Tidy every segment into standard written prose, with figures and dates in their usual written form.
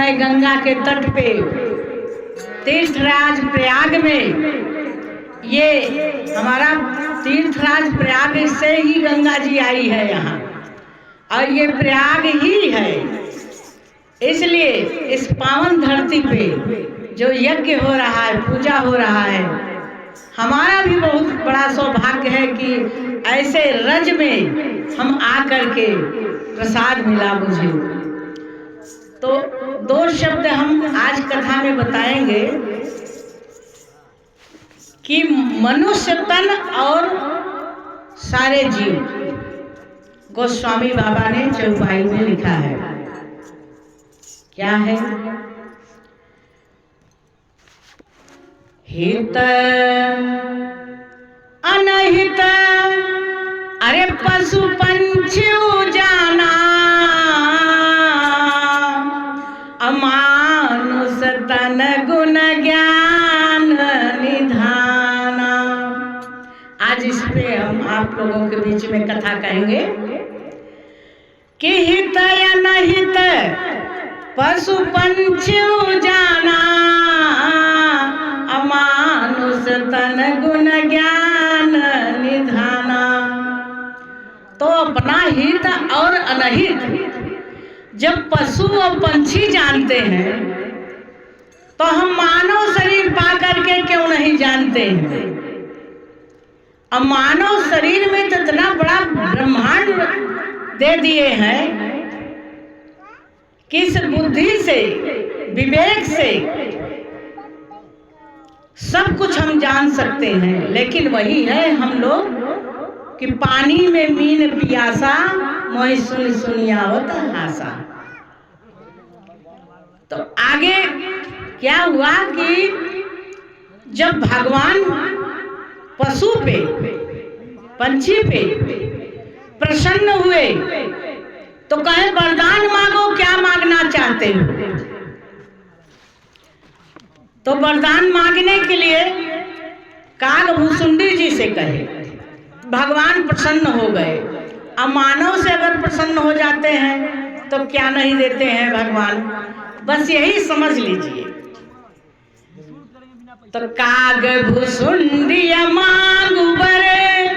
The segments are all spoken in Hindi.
समय गंगा के तट पे तीर्थराज प्रयाग में, ये हमारा तीर्थराज प्रयाग से ही गंगा जी आई है यहाँ, और ये प्रयाग ही है। इसलिए इस पावन धरती पे जो यज्ञ हो रहा है, पूजा हो रहा है, हमारा भी बहुत बड़ा सौभाग्य है कि ऐसे रज में हम आकर के प्रसाद मिला मुझे। तो दो शब्द हम आज कथा में बताएंगे कि मनुष्य तन और सारे जीव। गोस्वामी बाबा ने चौपाई में लिखा है, क्या है? हित अनहित अरे पशु पंछी जाना, अमानुष तन गुण ज्ञान निधाना। आज इस पे हम आप लोगों के बीच में कथा कहेंगे कि हित या नहित पशु पंछी जाना, अमानुष तन गुण ज्ञान निधाना। तो अपना हित और अनहित जब पशु और पंछी जानते हैं तो हम मानव शरीर पा करके क्यों नहीं जानते हैं? अब मानव शरीर में तो इतना बड़ा ब्रह्मांड दे दिए हैं कि इस बुद्धि से, विवेक से सब कुछ हम जान सकते हैं। लेकिन वही है हम लोग कि पानी में मीन पियासा, मोहि सुन सुनियावत हासा। तो आगे क्या हुआ कि जब भगवान पशु पे, पंछी पे प्रसन्न हुए तो कहे वरदान मांगो, क्या मांगना चाहते हो? तो वरदान मांगने के लिए कागभूसुंडी जी से कहे, भगवान प्रसन्न हो गए। अब मानव से अगर प्रसन्न हो जाते हैं तो क्या नहीं देते हैं भगवान, बस यही समझ लीजिए। तो कागभूसुंडी मांगू बरे,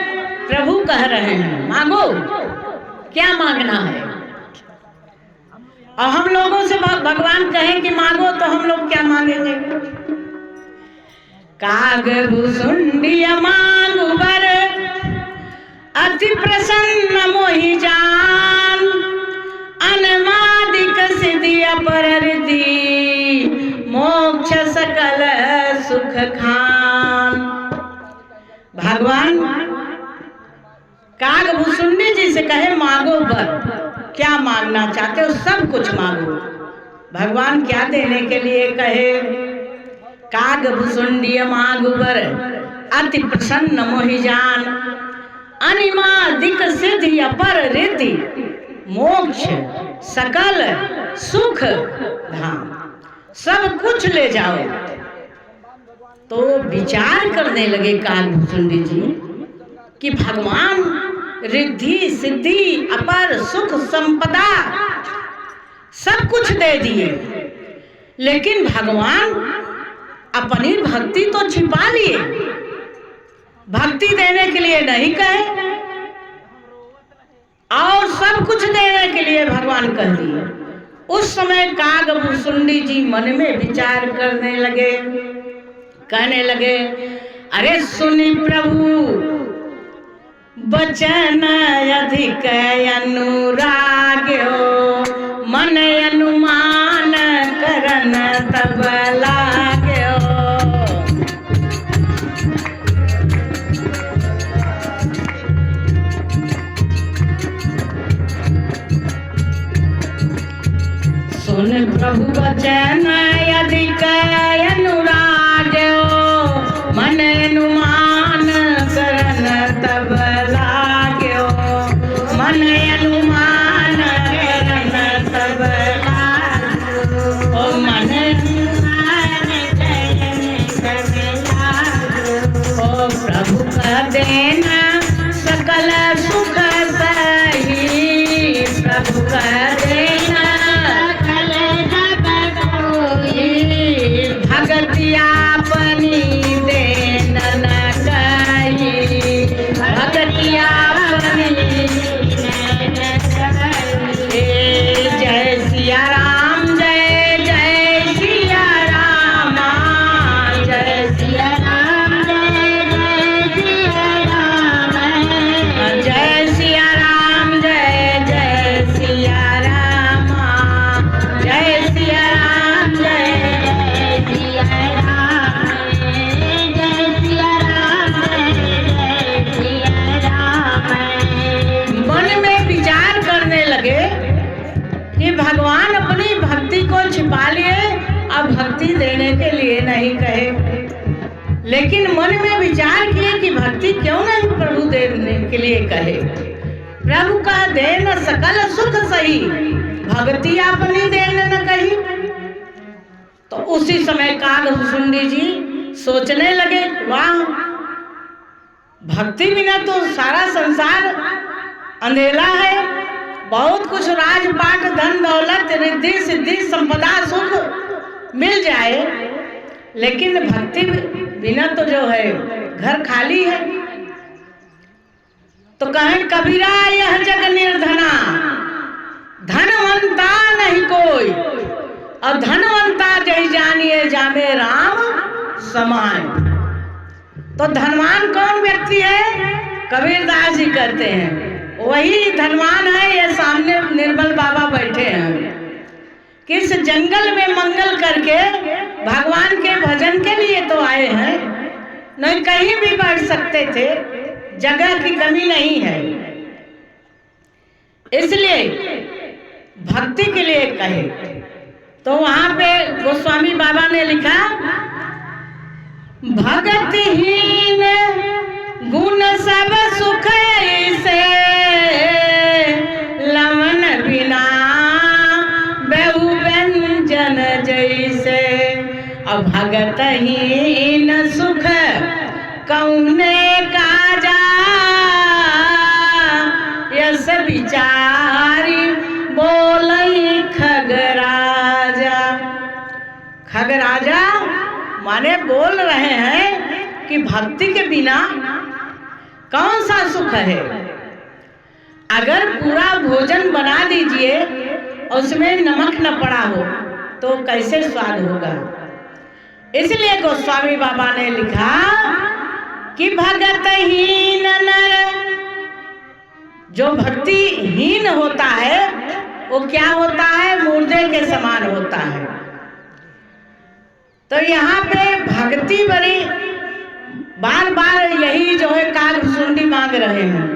प्रभु कह रहे हैं मांगो, क्या मांगना है? और हम लोगों से भगवान कहें कि मांगो तो हम लोग क्या मांगेंगे? कागभूसुंडी मांगू बर, अति प्रसन्न मोहि जान, अनमादिक सिद्धि अपर रिद्धि, मोक्ष सकल सुख खान। भगवान कागभूसुंडी जी से कहे मांगो बर, क्या मांगना चाहते हो? सब कुछ मांगो। भगवान क्या देने के लिए कहे? कागभूसुंडी मांगू बर, अति प्रसन्न मोहि जान, अनिमादिक सिद्धि अपर रिद्धि, मोक्ष सकल सुख धाम। सब कुछ ले जाओ। तो विचार करने लगे कागभूसुंडी जी कि भगवान रिद्धि सिद्धि अपर सुख संपदा सब कुछ दे दिए, लेकिन भगवान अपनी भक्ति तो छिपा लिए, भक्ति देने के लिए नहीं कहे और सब कुछ देने के लिए भगवान कह दिए। उस समय कागभूसुंडी जी मन में विचार करने लगे, कहने लगे, अरे सुनी प्रभु वचन अधिक अनुराग हो, मन अनुमान करन तब लाग्यो। सुन प्रभु वचन अधिक अनुराग हो, मन अनुमान करन तब लाग्यो, मन अनुमान करन तब लाग्यो, ओ मन अनुमान करन लाग्यो। ओ प्रभु का देना सकल सुख सही, प्रभु का देना सकल भक्ति देने के लिए नहीं कहे, लेकिन मन में विचार किए कि भक्ति क्यों नहीं प्रभु देने के लिए कहे। प्रभु का देन सकल सुख सही, भक्ति अपनी देन न कही। तो उसी समय कागभूषुंडी जी सोचने लगे, वाह, भक्ति बिना तो सारा संसार अंधेला है। बहुत कुछ राजपाट, धन दौलत, रिद्धि सिद्धि, संपदा, सुख मिल जाए, लेकिन भक्ति बिना तो जो है घर खाली है। तो कहें कबीरा यह जग निर्धना, धनवंता नहीं कोई, और धनवंता जय जानिए जामे राम समाय। तो धनवान कौन व्यक्ति है? कबीरदास जी कहते हैं वही धनवान है। ये सामने निर्मल बाबा बैठे हैं, किस जंगल में मंगल करके भगवान के भजन के लिए तो आए हैं, नहीं कहीं भी बैठ सकते थे, जगह की कमी नहीं है। इसलिए भक्ति के लिए कहे। तो वहां पे गोस्वामी बाबा ने लिखा, भगतहीन गुण सब सुख ऐसे, लवन बिना बहु व्यंजन जैसे। अब भगतहीन सुख कौने काजा, यस विचारी बोलई खगराजा। खगराजा माने बोल रहे हैं कि भक्ति के बिना कौन सा सुख है। अगर पूरा भोजन बना दीजिए और उसमें नमक न पड़ा हो तो कैसे स्वाद होगा। इसलिए गोस्वामी बाबा ने लिखा कि भगतहीन नर, जो भक्तिहीन होता है वो क्या होता है? मुर्दे के समान होता है। तो यहाँ पे भक्ति बड़ी बार बार यही जो है कागभूषुंडी मांग रहे हैं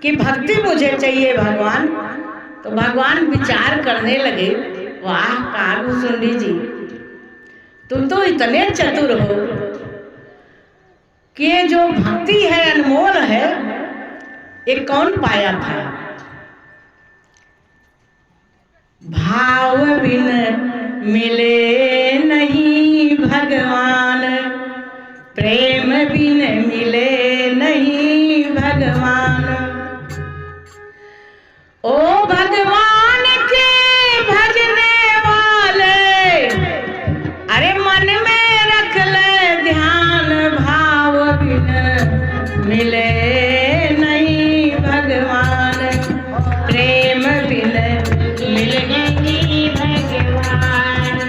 कि भक्ति मुझे चाहिए भगवान। तो भगवान विचार करने लगे, वाह कागभूषुंडी जी, तुम तो इतने चतुर हो कि ये जो भक्ति है अनमोल है, ये कौन पाया था? भाव बिन मिले नहीं भगवान, प्रेम बिन मिले नहीं भगवान। ओ भगवान के भजने वाले, अरे मन में रख ले ध्यान, भाव बिन मिले नहीं भगवान, प्रेम बिन मिले नहीं भगवान,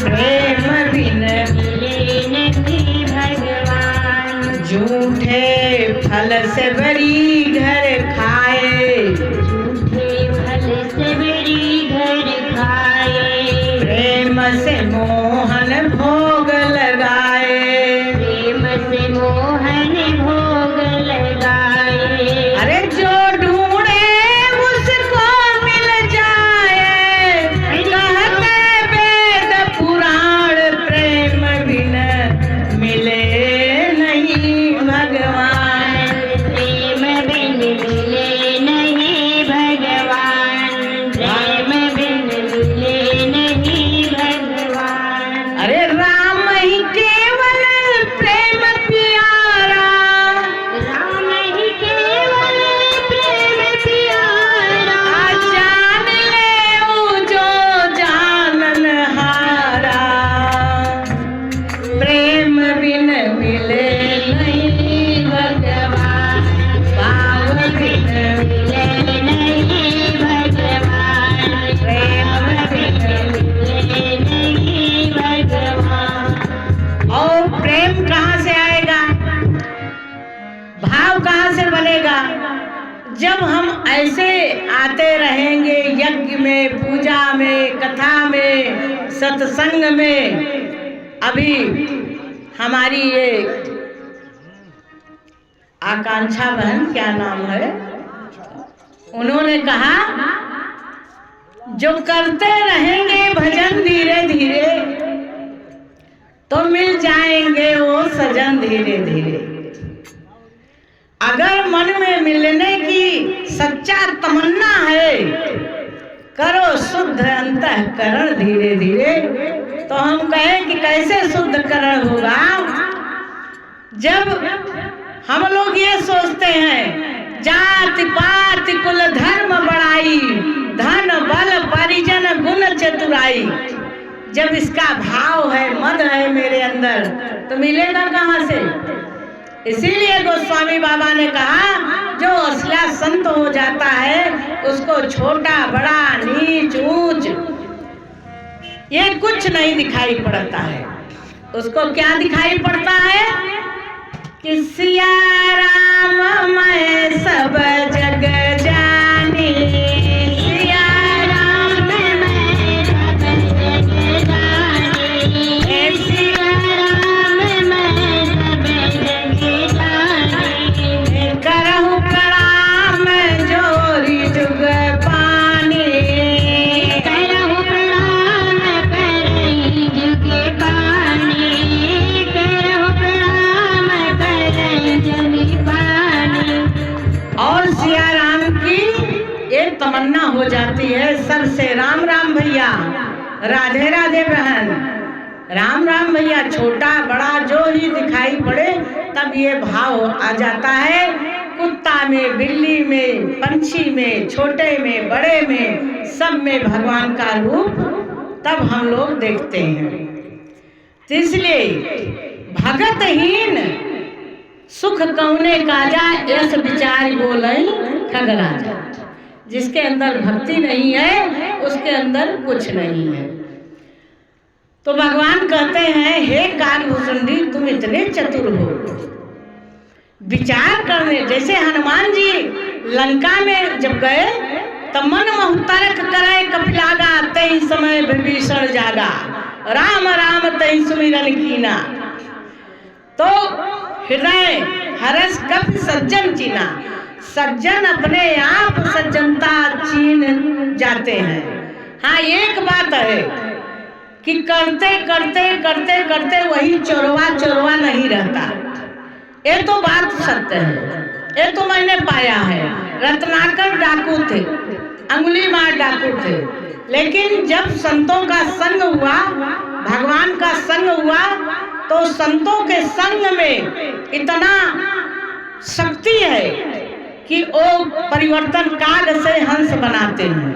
प्रेम बिन मिले नहीं भगवान। झूठे फल से बड़ी घर खाए, झूठे फल से बड़ी घर खाए, प्रेम से मोहन भोग लगाए, प्रेम से मोहन भोग लगाए। अरे जो ढूंढे उसको मिल जाए, कहते वेद पुराण, प्रेम बिन मिले नहीं भगवान, प्रेम बिन मिले नहीं भगवान, प्रेम बिन मिले नहीं भगवान। अरे राम ही केवल प्रेम प्यारा, राम ही केवल प्रेम प्यारा, जान ले वो जो जानन हारा, प्रेम बिन मिले नहीं भगवान, भाव बिन मिले नहीं भगवान, प्रेम बिन मिले नहीं भगवान। और प्रेम कहाँ से आएगा? भाव कहाँ से बनेगा? जब हम ऐसे आते रहेंगे यज्ञ में, पूजा में, कथा में, सत्संग में। अभी हमारी ये आकांक्षा बहन, क्या नाम है, उन्होंने कहा जो करते रहेंगे भजन धीरे धीरे तो मिल जाएंगे वो सजन धीरे धीरे। अगर मन में मिलने की सच्चा तमन्ना है, करो शुद्ध अंतःकरण धीरे धीरे। तो हम कहें कि कैसे शुद्धकरण होगा? जब हम लोग ये सोचते हैं जाति पाति कुल धर्म बड़ाई, धन बल परिजन गुण चतुराई, जब इसका भाव है, मद है मेरे अंदर, तो मिलेगा कहाँ से? इसीलिए गोस्वामी बाबा ने कहा जो असला संत हो जाता है उसको छोटा बड़ा नीच ऊंच ये कुछ नहीं दिखाई पड़ता है। उसको क्या दिखाई पड़ता है कि सिया राम मैं सब जग जानी, सिया राम मैं सब जग जानी, सिया राम मैं सब जग जानी, करहु प्रणाम जोरी जुग पानी, करहु प्रणाम करई जुग पानी, करहु प्रणाम करई जुग पानी। और सिया राम की एक तमन्ना हो जाती है सबसे, राम राम भैया, राधे राधे बहन, राम राम भैया, छोटा बड़ा जो ही दिखाई पड़े तब ये भाव आ जाता है। कुत्ता में, बिल्ली में, पंछी में, छोटे में, बड़े में, सब में भगवान का रूप तब हम लोग देखते हैं। तो इसलिए भगतहीन सुख कौने काजा, ऐस विचार बोले खगराजा। जिसके अंदर भक्ति नहीं है उसके अंदर कुछ नहीं है। तो भगवान कहते हैं हे कालभूषुंडी तुम इतने चतुर हो, विचार करने। जैसे हनुमान जी लंका में जब गए तब मन मोहतरक करे कपिलागा, तई समय विभीषण जागा, राम राम तई सुमिरन कीना। तो हृदय हरस कपि सज्जन चीना, सज्जन अपने आप सज्जनता चीन जाते हैं। हाँ एक बात है कि करते करते करते करते वही चोरवा चोरवा नहीं रहता, ये तो बात सत्य है, ये तो मैंने पाया है। रत्नाकर डाकू थे, अंगुली मार डाकू थे, लेकिन जब संतों का संग हुआ, भगवान का संग हुआ, तो संतों के संग में इतना शक्ति है कि वो परिवर्तन काग से हंस बनाते हैं,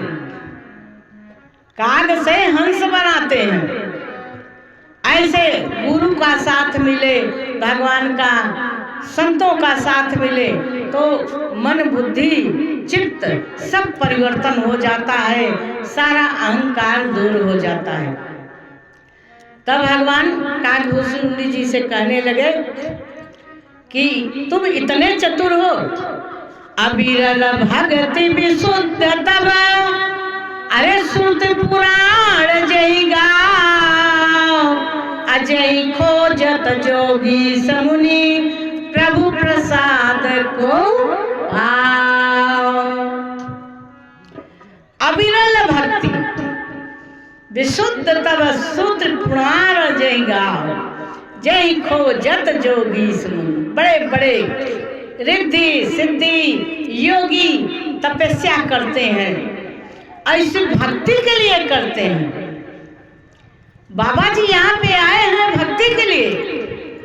काग से हंस बनाते हैं। ऐसे गुरु का साथ मिले, भगवान का, संतों का साथ मिले तो मन बुद्धि चित्त सब परिवर्तन हो जाता है, सारा अहंकार दूर हो जाता है। तब भगवान कालभूषुंडी जी से कहने लगे कि तुम इतने चतुर हो, अविरल भगति विशुद्ध तब, अरे सुत पुराण जय गाओ, अजय खोजत जोगी समुनि, प्रभु प्रसाद को आओ। अविरल भक्ति विशुद्ध तब सूत्र पुराण जय गाओ, जय खोजत जोगी समुनि। बड़े बड़े रिद्धि सिद्धि योगी तपस्या करते हैं, ऐसी भक्ति के लिए करते हैं। बाबा जी यहाँ पे आए हैं भक्ति के लिए,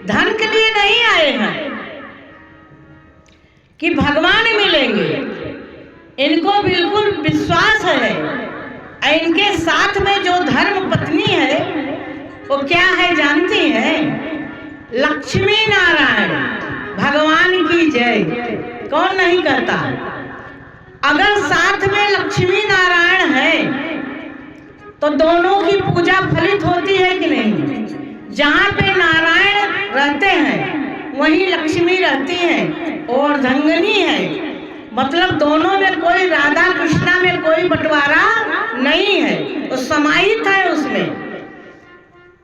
धन के लिए नहीं आए हैं कि भगवान मिलेंगे। इनको बिल्कुल विश्वास है। इनके साथ में जो धर्म पत्नी है वो क्या है जानती हैं? लक्ष्मी नारायण भगवान की जय। कौन नहीं कहता? अगर साथ में लक्ष्मी नारायण है तो दोनों की पूजा फलित होती है कि नहीं? जहाँ पे नारायण रहते हैं वहीं लक्ष्मी रहती है और धंगनी है, मतलब दोनों में कोई, राधा कृष्णा में कोई बंटवारा नहीं है, वो समाहित है उसमें।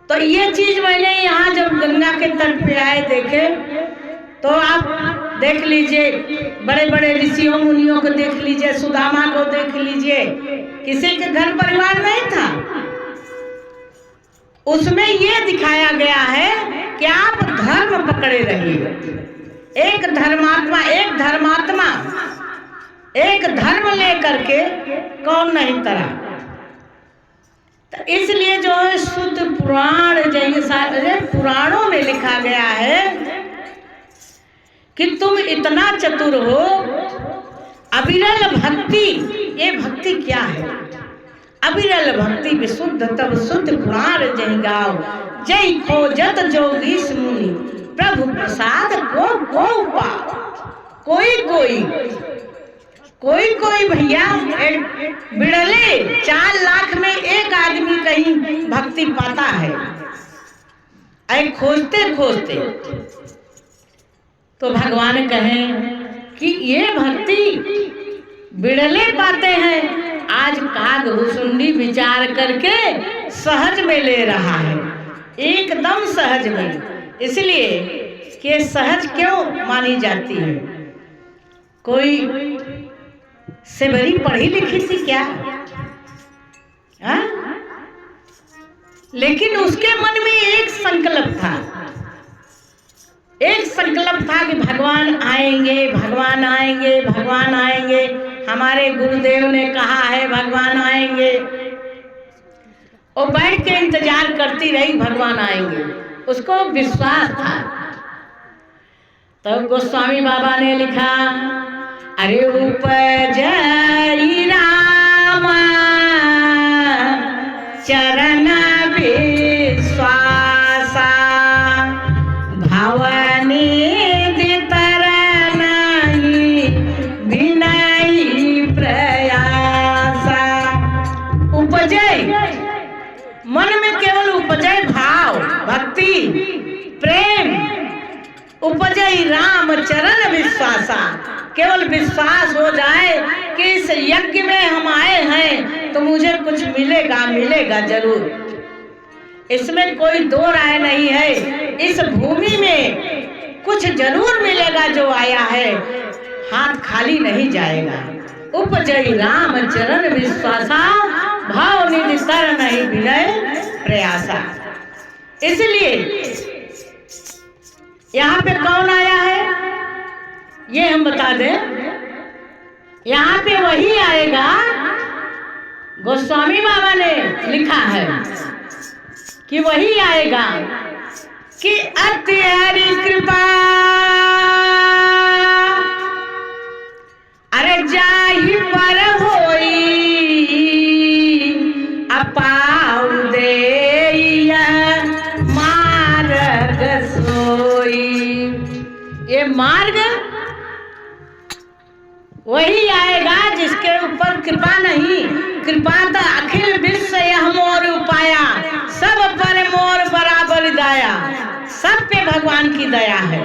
तो ये चीज मैंने यहाँ जब गंगा के तट पे आए देखे, तो आप देख लीजिए, बड़े बड़े ऋषियों मुनियों को देख लीजिए, सुदामा को देख लीजिए, किसी के घर परिवार नहीं था, उसमें ये दिखाया गया है कि आप धर्म पकड़े रहिए। एक धर्मात्मा एक धर्म लेकर के कौन नहीं तरा। तो इसलिए जो है शुद्ध पुराण जैसे पुराणों में लिखा गया है कि तुम इतना चतुर हो। अविरल भक्ति, ये भक्ति क्या है? अविरल भक्ति विशुद्ध तब शुद्ध पुराण जय गाओ, जय खोजत जोगीश मुनि प्रभु प्रसाद को पाओ। कोई भैया बिड़ले 4 लाख में एक आदमी कहीं भक्ति पाता है। ऐ खोजते खोजते तो भगवान कहें कि ये भक्ति बिड़ले पाते हैं। आज काग भुसुंडी विचार करके सहज में ले रहा है, एकदम सहज में। इसलिए कि सहज क्यों मानी जाती है? कोई सेवरी पढ़ी लिखी थी क्या? लेकिन उसके मन में एक संकल्प था कि भगवान आएंगे। हमारे गुरुदेव ने कहा है भगवान आएंगे। वो बैठ के इंतजार करती रही, भगवान आएंगे, उसको विश्वास था। तब गोस्वामी बाबा ने लिखा, अरे उपजई राम चरण विश्वासा भवनिधि तरनहि विनयी प्रयासा। उपजय मन में केवल उपजय भाव, भक्ति, प्रेम। उपजई राम चरण विश्वासा, केवल विश्वास हो जाए कि इस यज्ञ में हम आए हैं तो मुझे कुछ मिलेगा जरूर। इसमें कोई दो राय नहीं है। इस भूमि में कुछ जरूर मिलेगा, जो आया है हाथ खाली नहीं जाएगा। उपजई राम चरण विश्वासा भाव निधि तरनहि विनय प्रयासा। इसलिए यहाँ पे कौन आया है ये हम बता दें। यहाँ पे वही आएगा, गोस्वामी बाबा ने लिखा है कि वही आएगा कि अति हरि कृपा अरे जाहि पर होई अपाउ देइया मार्ग सोई। ये मार्ग वही आएगा जिसके ऊपर कृपा नहीं। कृपा तो अखिल विश्व यह मोर उपाया, सब पर मोर बराबर दया। सब पे भगवान की दया है।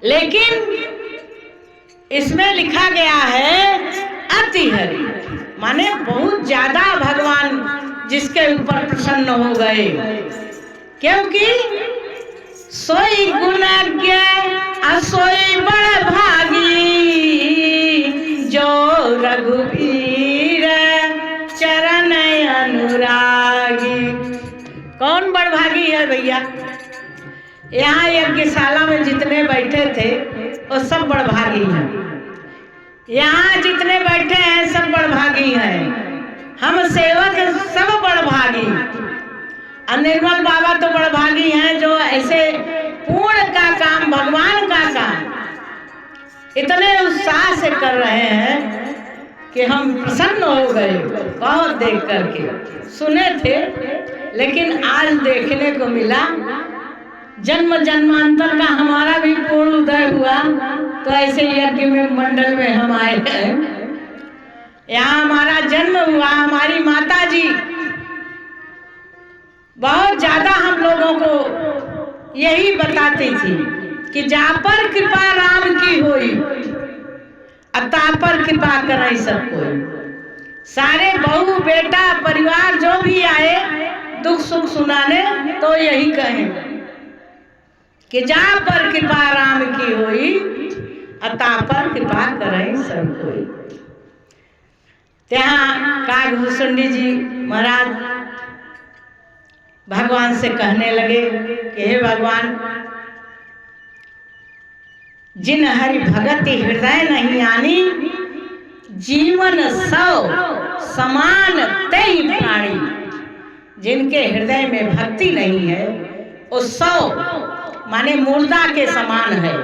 लेकिन इसमें लिखा गया है अति हरि, माने बहुत ज्यादा भगवान जिसके ऊपर प्रसन्न हो गए। क्योंकि सोई गुणज्ञ असोई बड़ भागी, जो रघुवीर चरण अनुरागी। कौन बड़ भागी है भैया? यहाँ यज्ञशाला में जितने बैठे थे वो सब बड़ भागी हैं। यहाँ जितने बैठे हैं सब बड़ भागी हैं। हम सेवक सब बड़ भागी। निर्मल बाबा तो बड़ भागी हैं, जो ऐसे पूर्ण का काम, भगवान का काम इतने उत्साह से कर रहे हैं कि हम प्रसन्न हो गए। बहुत देख करके सुने थे, लेकिन आज देखने को मिला। जन्म जन्मांतर का हमारा भी पूर्ण उदय हुआ, तो ऐसे यज्ञ में मंडल में हम आए हैं। यहाँ हमारा जन्म हुआ। हमारी माता जी बहुत ज्यादा हम लोगों को यही बताती थी कि जा पर कृपा राम की होई, अता पर कृपा करे सब कोई। सारे बहू बेटा परिवार जो भी आए दुख सुख सुनाने, तो यही कहें कि जा पर कृपा राम की होई, अता पर कृपा करे सब कोई। ત્યાં કાગ ભુસુંડી जी महाराज भगवान से कहने लगे कि हे भगवान, जिन हरि भगति हृदय नहीं आनी, जीवन सौ समान तई प्राणी। जिनके हृदय में भक्ति नहीं है वो सौ माने मुर्दा के समान है।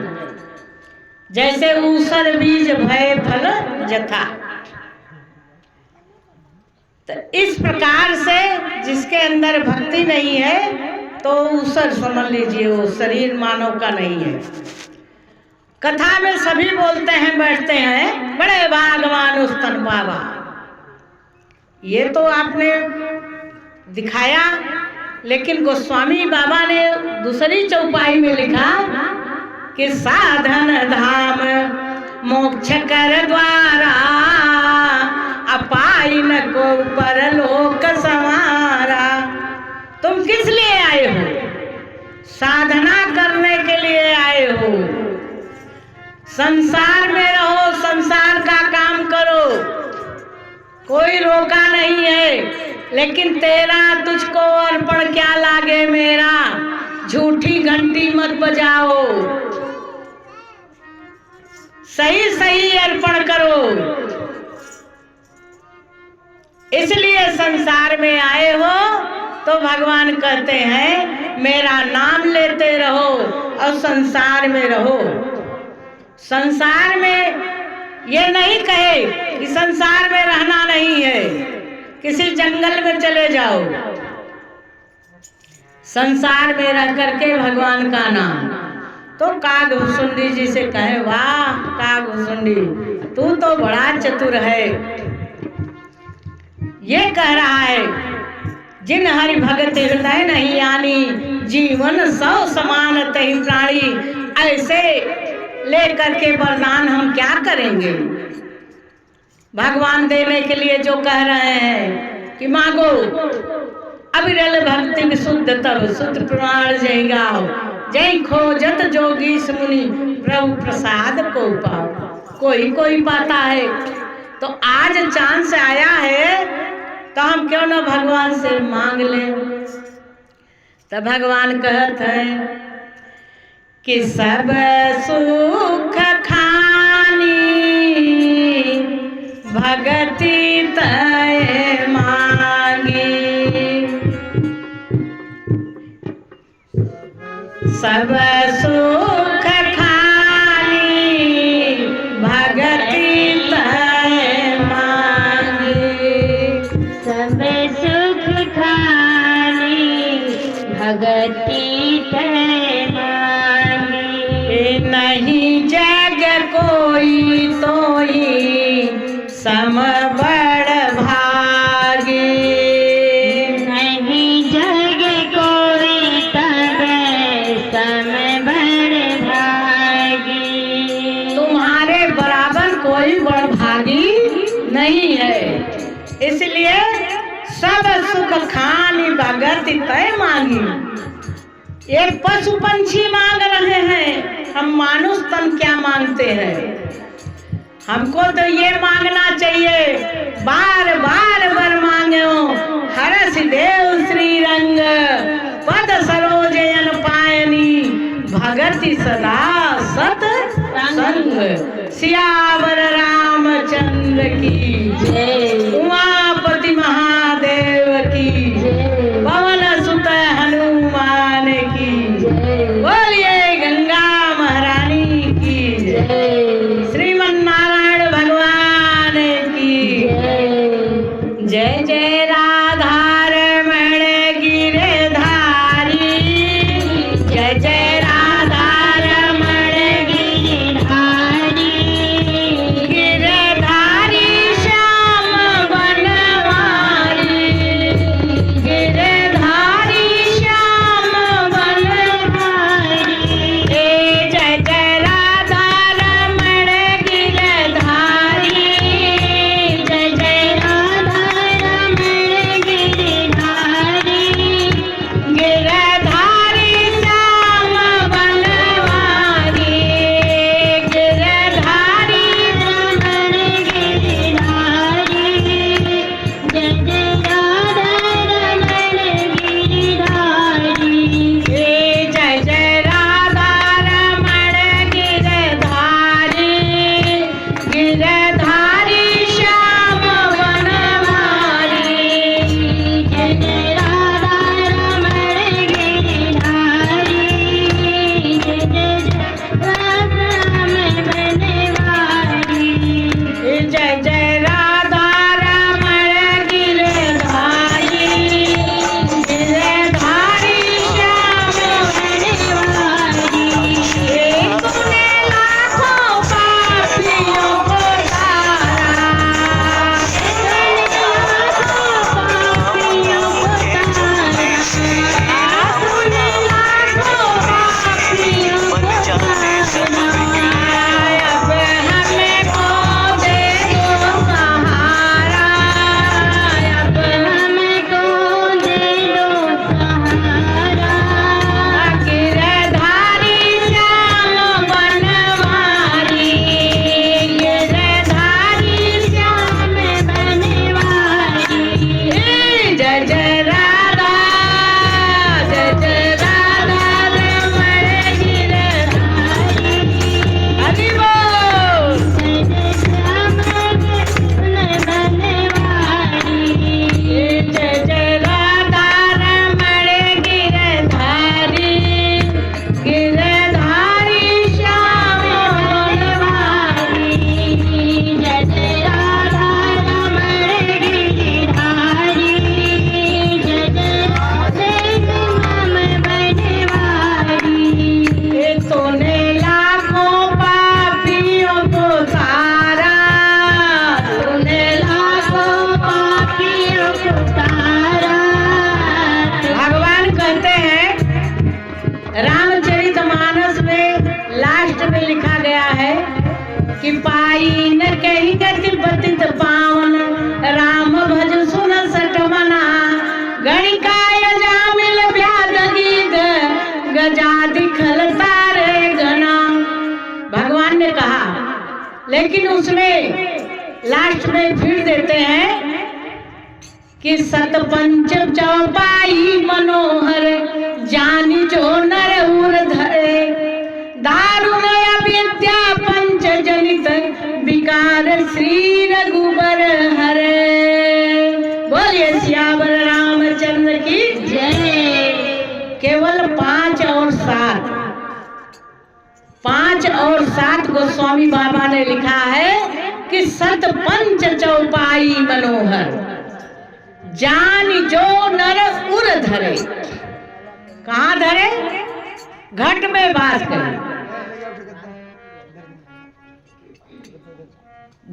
जैसे ऊसर बीज भय फल जथा। तो इस प्रकार से जिसके अंदर भक्ति नहीं है तो ऊसर समझ लीजिए, वो शरीर मानव का नहीं है। कथा में सभी बोलते हैं, बैठते हैं, बड़े भागवान उस तन बाबा। ये तो आपने दिखाया, लेकिन गोस्वामी बाबा ने दूसरी चौपाई में लिखा कि साधन धाम मोक्ष कर द्वारा, अपाई न को परलोक संवारा। तुम किस लिए आए हो? साधना करने के लिए आए हो। संसार में रहो, संसार का काम करो, कोई रोका नहीं है। लेकिन तेरा तुझको अर्पण क्या लागे मेरा, झूठी घंटी मत बजाओ, सही सही अर्पण करो। इसलिए संसार में आए हो तो भगवान कहते हैं मेरा नाम लेते रहो और संसार में रहो। संसार में ये नहीं कहे कि संसार में रहना नहीं है, किसी जंगल में चले जाओ। संसार में रह करके भगवान का नाम। तो कागभूषुंडी जी से कहे, वाह कागभूषुंडी, तू तो बड़ा चतुर है। ये कह रहा है जिन हरि भगत हृदय नहीं आनी, जीवन सौ समान तहि प्राणी। ऐसे लेकर के वरदान हम क्या करेंगे? भगवान देने के लिए जो कह रहे हैं कि मांगो, अविरल भक्ति विशुद्ध तब शुद्ध प्रमाण जय गाओ, जय खोजत जोगी मुनि प्रभु प्रसाद को पाओ। कोई कोई पाता है। तो आज चांस आया है तो हम क्यों ना भगवान से मांग लें। तो भगवान कहते हैं कि सब सुख खानी भगति तय मांगी, सब सुख खानी भगति तय मांगी, सब सुख खानी भगति तय मांगी। नहीं जग कोई तोई सम बड़ भागी, नहीं जग कोई तब सम बड़ भागी। तुम्हारे बराबर कोई बड़ भागी नहीं है। इसलिए सब सुख खानी भगति तय मांगी। ये पशु पंछी मांग रहे हैं, हम मानुष तन क्या मांगते हैं? हमको तो ये मांगना चाहिए, बार बार वर मांगो हरस देव श्री रंग, पद सरोजयन पायनी भगति सदा सत संग। सियावर रामचंद्र की जय, उमापति महादेव की जय, पवन सुत हनुमान की जय, बोलिए गंगा महारानी की जय, श्रीमन नारायण भगवान की जय। जय जय राधा रमण गिरधारी, जय जय राधा रमण गिरधारी, गिरधारी श्याम बनवारी, कहते हैं रामचरितमानस में लास्ट में लिखा गया है कि पाई न कही गति बतित पावन राम भज सुन सट मना गणिकाय जामिल व्याधगी गजादि खल तारे गना। भगवान ने कहा, लेकिन उसमें लास्ट में फिर देते हैं कि सतपंच चौपाई मनोहर जानी जो नर उर धरे दारुण अविद्या पंच जनित विकार श्री रघुबर हरे। बोलिए सियावर रामचंद्र की जय। केवल 5 और 7 गोस्वामी बाबा ने लिखा है कि सतपंच चौपाई मनोहर जान जो नर उर धरे। कहाँ धरे? घट में वास करे।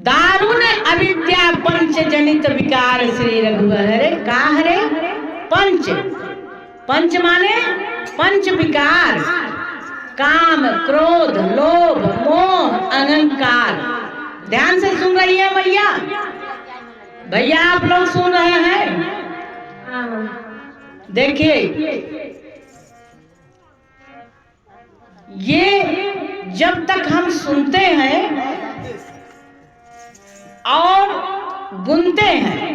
दारुण अविद्या पंच जनित विकार श्री रघुवर हरे। का हरे? पंच। पंच माने पंच विकार, काम, क्रोध, लोभ, मोह, अहंकार। ध्यान से सुन रही है मैया? भैया आप लोग सुन रहे हैं? देखिए, ये जब तक हम सुनते हैं और गुनते हैं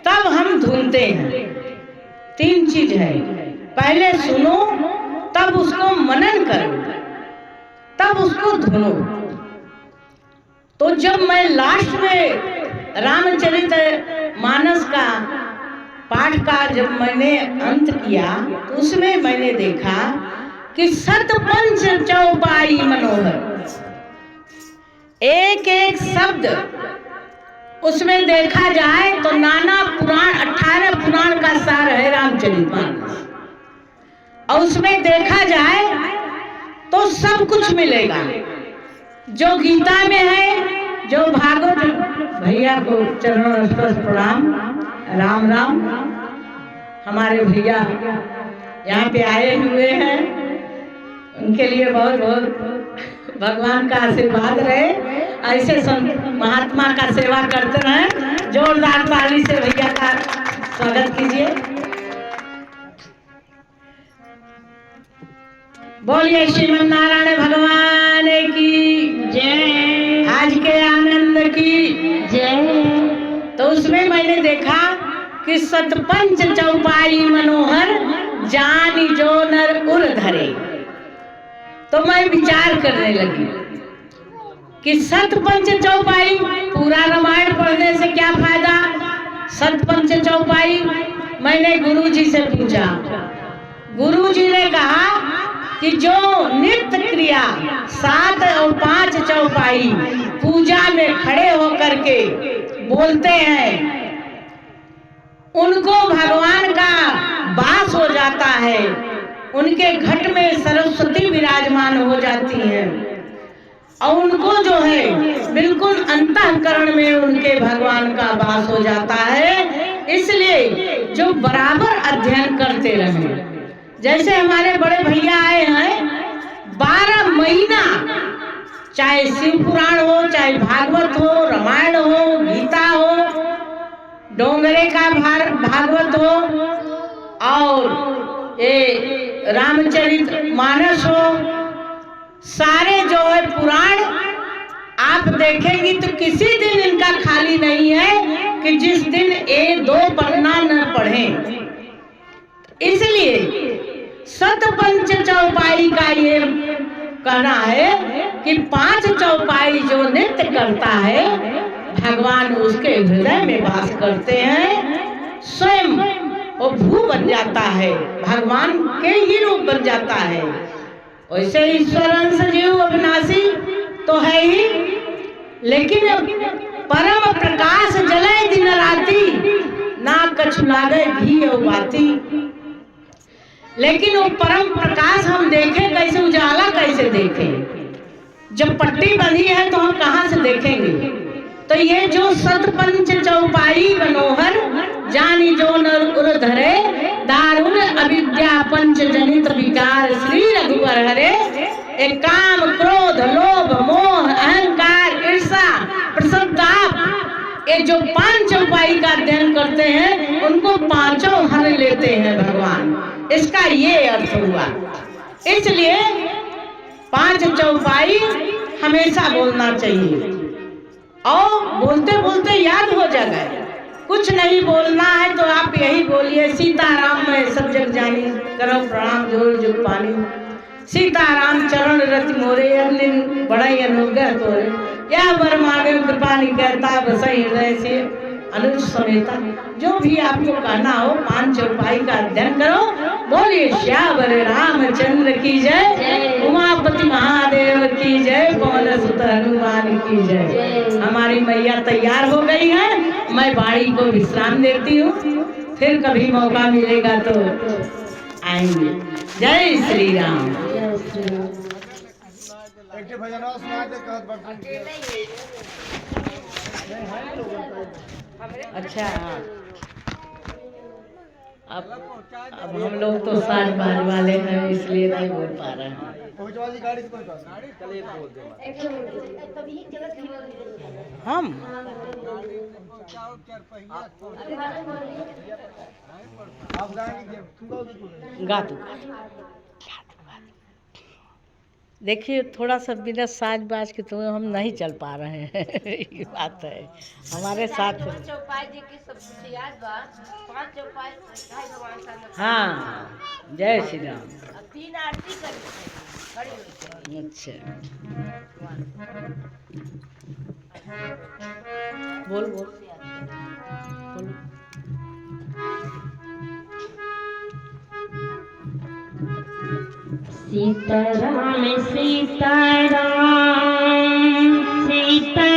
तब हम धुनते हैं। 3 चीज है, पहले सुनो तब उसको मनन करो तब उसको धुनो। तो जब मैं लास्ट में रामचरित मानस का पाठ का जब मैंने अंत किया तो उसमें मैंने देखा कि सतपंच चौपाई मनोहर, एक एक शब्द उसमें देखा जाए तो नाना पुराण 18 पुराण का सार है रामचरितमानस। और उसमें देखा जाए तो सब कुछ मिलेगा जो गीता में है, जो भागवत। भैया को चरणों स्पर्श प्रणाम, राम राम। हमारे भैया यहाँ पे आए हुए हैं, उनके लिए बहुत बहुत भगवान का आशीर्वाद रहे। ऐसे महात्मा का सेवा करते रहे। जोरदार ताली से भैया का स्वागत कीजिए। बोलिए श्रीमन नारायण भगवान की जय। आज के आनंद की जय। तो उसमें मैंने देखा कि सतपंच चौपाई मनोहर जानी जो नर उर धरे। तो मैं विचार करने लगी कि सतपंच चौपाई, पूरा रामायण पढ़ने से क्या फायदा? सतपंच चौपाई मैंने गुरुजी से पूछा। गुरुजी ने कहा कि जो नित्य क्रिया 7 और 5 चौपाई पूजा में खड़े होकर के बोलते हैं उनको भगवान का वास हो जाता है। उनके घट में सरस्वती विराजमान हो जाती है और उनको जो है बिल्कुल अंतःकरण में उनके भगवान का वास हो जाता है। इसलिए जो बराबर अध्ययन करते रहे, जैसे हमारे बड़े भैया आए हैं 12 महीना, चाहे शिव पुराण हो, चाहे भागवत हो, रामायण हो, गीता हो, डोंगरे का भागवत हो और ये रामचरित मानस हो, सारे जो है पुराण आप देखेंगी तो किसी दिन इनका खाली नहीं है कि जिस दिन ये 2 पन्ना न पढ़ें। इसलिए सतपंच चौपाई का ये कहना है कि 5 चौपाई जो नित्य करता है भगवान उसके हृदय में वास करते हैं। स्वयं वो भू बन जाता है, भगवान के ही रूप बन जाता है। वैसे ईश्वर अंश जीव अविनाशी तो है ही, लेकिन परम प्रकाश जले दिन राती ना कछु लागे घी और बाती। लेकिन वो परम प्रकाश हम देखें कैसे, उजाला कैसे देखें? जब पट्टी बंधी है तो हम कहाँ से देखेंगे? तो ये जो सतपंच चौपाई मनोहर जानी जो नर उर धरे दारुण अविद्या पंच जनित विकार श्री रघुवर हरे। एक काम क्रोध लोभ मोह अहंकार ईर्षा प्रसन्नताप, ये जो 5 चौपाई का अध्ययन करते हैं उनको 5 हर लेते हैं भगवान। इसका ये अर्थ हुआ। इसलिए 5 चौपाई हमेशा बोलना चाहिए और बोलते बोलते याद हो जाएगा। कुछ नहीं बोलना है तो आप यही बोलिए, सीताराम में सब जग जानी, करो प्रणाम जोर जो पानी, सीताराम चरण रति मोरे, अग्नि बड़ाई अनुग्रह तोरे, या वर मांगे कृपा निकहता बसई हृदय से अनुज समेता। जो भी आपको कहना हो 5 चौपाई का अध्ययन करो। बोलिए श्यावर रामचंद्र की जय, उमापति महादेव की जय, पवन सुत हनुमान की जय। हमारी मैया तैयार हो गई है, मैं वाणी को विश्राम देती हूँ, फिर कभी मौका मिलेगा तो आएंगे। जय श्री राम। अच्छा, अब हम लोग तो साज बाज वाले हैं इसलिए नहीं बोल पा रहे हैं। हम गा दो। देखिए थोड़ा सा बिना साज बाज के तो हम नहीं चल पा रहे हैं ये बात है हमारे साथ। हाँ, जय श्री राम। 3 आरती करें। अच्छा, बोल बोल बोल। सीताराम सीताराम सीता